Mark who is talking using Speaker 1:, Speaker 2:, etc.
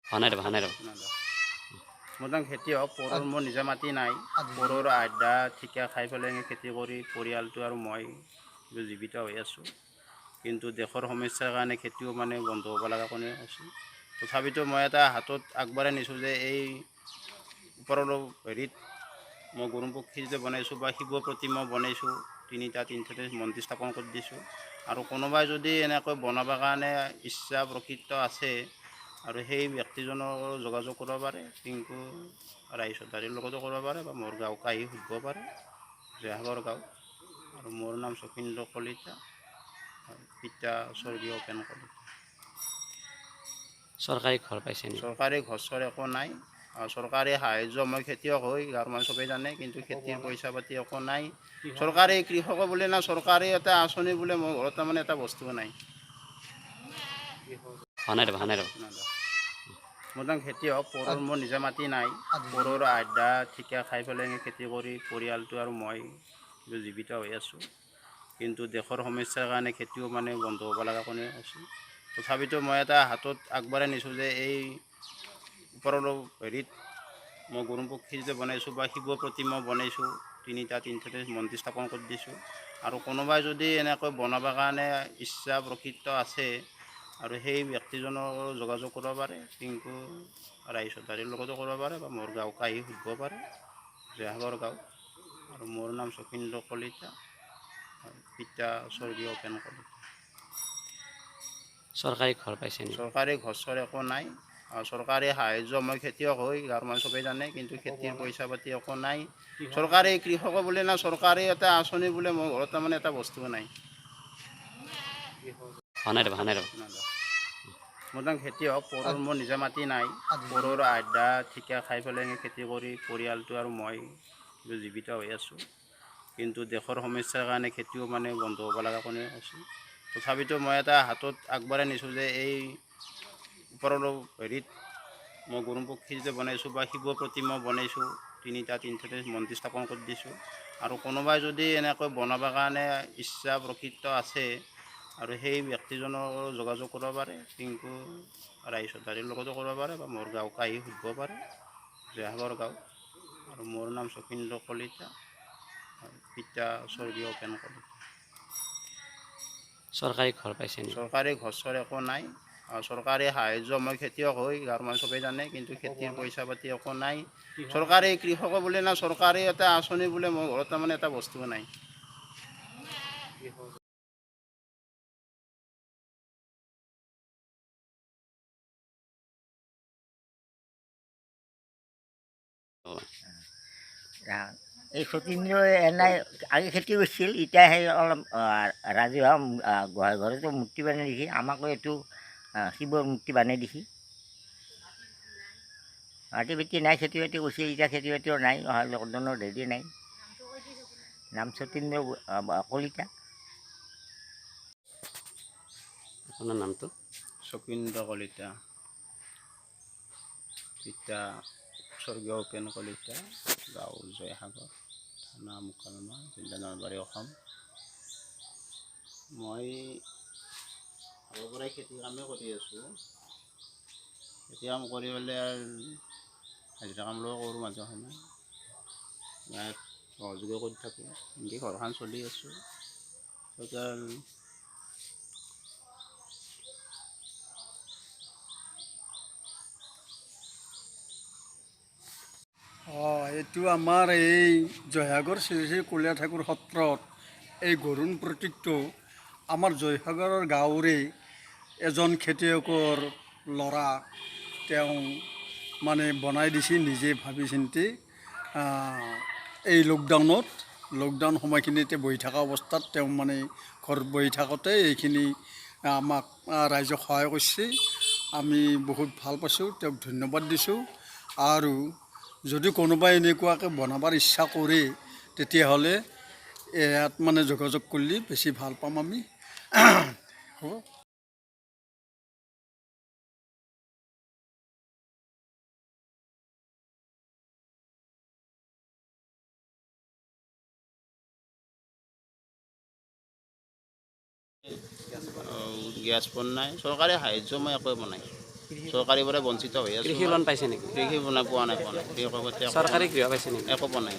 Speaker 1: ভানেৰ
Speaker 2: মোৰ নাম খেতিয়ক পৰৰ মোৰ নিজা মাটি নাই পৰৰ আধা ঠিকা খাই পেলাই খেতি কৰি পৰিয়ালটো আৰু মই জীৱিত হৈ আছোঁ কিন্তু দেশৰ সমস্যাৰ কাৰণে খেতিও মানে বন্ধ হ'ব লগা কোনে আছে তথাপিতো মই এটা হাতত আগবঢ়াই নিছোঁ যে এই ওপৰৰ হেৰিত মই গৰুম পক্ষী যে বনাইছোঁ বা শিৱ প্ৰতিমা বনাইছোঁ তিনিটাতে মন্দিৰ স্থাপন কৰি দিছোঁ আৰু কোনোবাই যদি এনেকৈ বনাবৰ কাৰণে ইচ্ছা প্ৰকৃত আছে আৰু সেই ব্যক্তিজনৰ যোগাযোগ কৰিব পাৰে টিংকু ৰায়চৌধুৰীৰ লগতো কৰিব পাৰে বা মোৰ গাঁৱক আহি সুধিব পাৰে জয়সাগৰ গাঁও আৰু মোৰ নাম চফীন্দ্ৰ কলিতা পিতা স্বৰ্গীয় উপেন কলিতা
Speaker 1: চৰকাৰী ঘৰ পাইছে নেকি
Speaker 2: চৰকাৰী ঘৰ চৰ একো নাই চৰকাৰী সাহায্য মই খেতিয়ক হৈ গাঁৱৰ মানুহ চবেই জানে কিন্তু খেতিৰ পইচা পাতি একো নাই চৰকাৰী কৃষক বুলি না চৰকাৰী এটা আঁচনি বোলে মোৰ ঘৰত তাৰমানে এটা বস্তু নাই
Speaker 1: ভানেৰ
Speaker 2: মোৰ নাম খেতিয়ক পৰৰ মোৰ নিজা মাটি নাই পৰৰ আধা ঠিকা খাই পেলাই খেতি কৰি পৰিয়ালটো আৰু মই জীৱিত হৈ আছোঁ কিন্তু দেশৰ সমস্যাৰ কাৰণে খেতিও মানে বন্ধ হ'ব লগা কোনে আছে তথাপিতো মই এটা হাতত আগবঢ়াই নিছোঁ যে এই ওপৰৰ হেৰিত মই গৰুম পক্ষী যে বনাইছোঁ বা শিৱ প্ৰতিমা বনাইছোঁ তিনিটাতে মন্দিৰ স্থাপন কৰি দিছোঁ আৰু কোনোবাই যদি এনেকৈ বনাবৰ কাৰণে ইচ্ছা প্ৰকৃত আছে আৰু সেই ব্যক্তিজনৰ যোগাযোগ কৰিব পাৰে টিংকু ৰায়চৌধুৰীৰ লগতো কৰিব পাৰে বা মোৰ গাঁৱক আহি সুধিব পাৰে জয়সাগৰ গাঁও আৰু মোৰ নাম চফীন্দ্ৰ কলিতা পিতা স্বৰ্গীয় উপেন কলিতা
Speaker 1: চৰকাৰী ঘৰ পাইছে নেকি
Speaker 2: চৰকাৰী ঘৰ চৰ একো নাই চৰকাৰী সাহায্য মই খেতিয়ক হৈ গাঁৱৰ মানুহ চবেই জানে কিন্তু খেতিৰ পইচা পাতি একো নাই চৰকাৰী কৃষক বুলি না চৰকাৰী এটা আঁচনি বোলে মোৰ ঘৰত তাৰমানে এটা বস্তু নাই
Speaker 1: ভানেৰ
Speaker 2: মোৰ নাম খেতিয়ক পৰৰ মোৰ নিজা মাটি নাই পৰৰ আধা ঠিকা খাই পেলাই খেতি কৰি পৰিয়ালটো আৰু মই জীৱিত হৈ আছোঁ কিন্তু দেশৰ সমস্যাৰ কাৰণে খেতিও মানে বন্ধ হ'ব লগা কোনে আছে তথাপিতো মই এটা হাতত আগবঢ়াই নিছোঁ যে এই ওপৰৰ হেৰিত মই গৰুম পক্ষী যে বনাইছোঁ বা শিৱ প্ৰতিমা বনাইছোঁ তিনিটাতে মন্দিৰ স্থাপন কৰি দিছোঁ আৰু কোনোবাই যদি এনেকৈ বনাবৰ কাৰণে ইচ্ছা প্ৰকৃত আছে আৰু সেই ব্যক্তিজনৰ যোগাযোগ কৰিব পাৰে টিংকু ৰায়চৌধুৰীৰ লগতো কৰিব পাৰে বা মোৰ গাঁৱক আহি সুধিব পাৰে জয়সাগৰ গাঁও আৰু মোৰ নাম চফীন্দ্ৰ কলিতা পিতা স্বৰ্গীয় উপেন কলিতা
Speaker 1: চৰকাৰী ঘৰ পাইছে নেকি
Speaker 2: চৰকাৰী ঘৰ চৰ একো নাই চৰকাৰী সাহায্য মই খেতিয়ক হৈ গাঁৱৰ মানুহ চবেই জানে কিন্তু খেতিৰ পইচা পাতি একো নাই চৰকাৰী কৃষক বুলি না চৰকাৰী এটা আঁচনি বোলে মোৰ ঘৰত তাৰমানে এটা বস্তু নাই
Speaker 3: এই সতীন্দ্ৰই এনাই আগে খেতি কৰিছিল এতিয়া সেই অলপ ৰাজহুৱা গোহাঁই ঘৰতো মূৰ্তি বনাই দিছে আমাকো এইটো শিৱৰ মূৰ্তি বনাই দিছে মাটি বাতি নাই খেতি বাতি কৰিছিল এতিয়া খেতি বাতিও নাই লকডাউনৰ হেৰি নাই নাম সতীন্দ্ৰ কলিতা
Speaker 1: আপোনাৰ নামটো
Speaker 2: চফীন্দ্ৰ কলিতা পিতা স্বৰ্গীয় উপেন কলিতা গাঁও জয়সাগৰ থানা মোকালমা জিলা নলবাৰী অসম মই আগৰ পৰাই খেতিৰ কামেই কৰি আছোঁ খেতি কাম কৰি পেলাই হাজিৰা কামলৈও কৰোঁ মাজে সময়ে ইয়াত সহযোগে কৰি থাকোঁ এনেকৈ ঘৰখন চলি আছোঁ টোটেল
Speaker 4: এইটো আমাৰ এই জয়সাগৰ শ্ৰী শ্ৰী কলীয়া ঠাকুৰ সত্ৰত এই গৰুণ প্ৰতীকটো আমাৰ জয়সাগৰৰ গাঁৱৰে এজন খেতিয়কৰ ল'ৰা তেওঁ মানে বনাই দিছে নিজে ভাবি চিন্তি এই লকডাউন সময়খিনিতে বহি থকা অৱস্থাত তেওঁ মানে ঘৰত বহি থাকোঁতে এইখিনি আমাক ৰাইজক সহায় কৰিছে আমি বহুত ভাল পাইছোঁ তেওঁক ধন্যবাদ দিছোঁ আৰু যদি কোনোবাই এনেকুৱাকৈ বনাবৰ ইচ্ছা কৰে তেতিয়াহ'লে ইয়াত মানে যোগাযোগ কৰিলে বেছি ভাল পাম আমি হ'ব
Speaker 2: গেছ পোৱা নাই চৰকাৰী সাহায্য মই একোৱে পোৱা নাই চৰকাৰীৰ পৰা বঞ্চিত হৈ আছোঁ
Speaker 1: কৃষি লোন পাইছে নেকি
Speaker 2: কৃষি পোৱা নাই কৃষকৰ সৈতে
Speaker 1: চৰকাৰী গৃহ পাইছে নেকি
Speaker 2: একো পোৱা নাই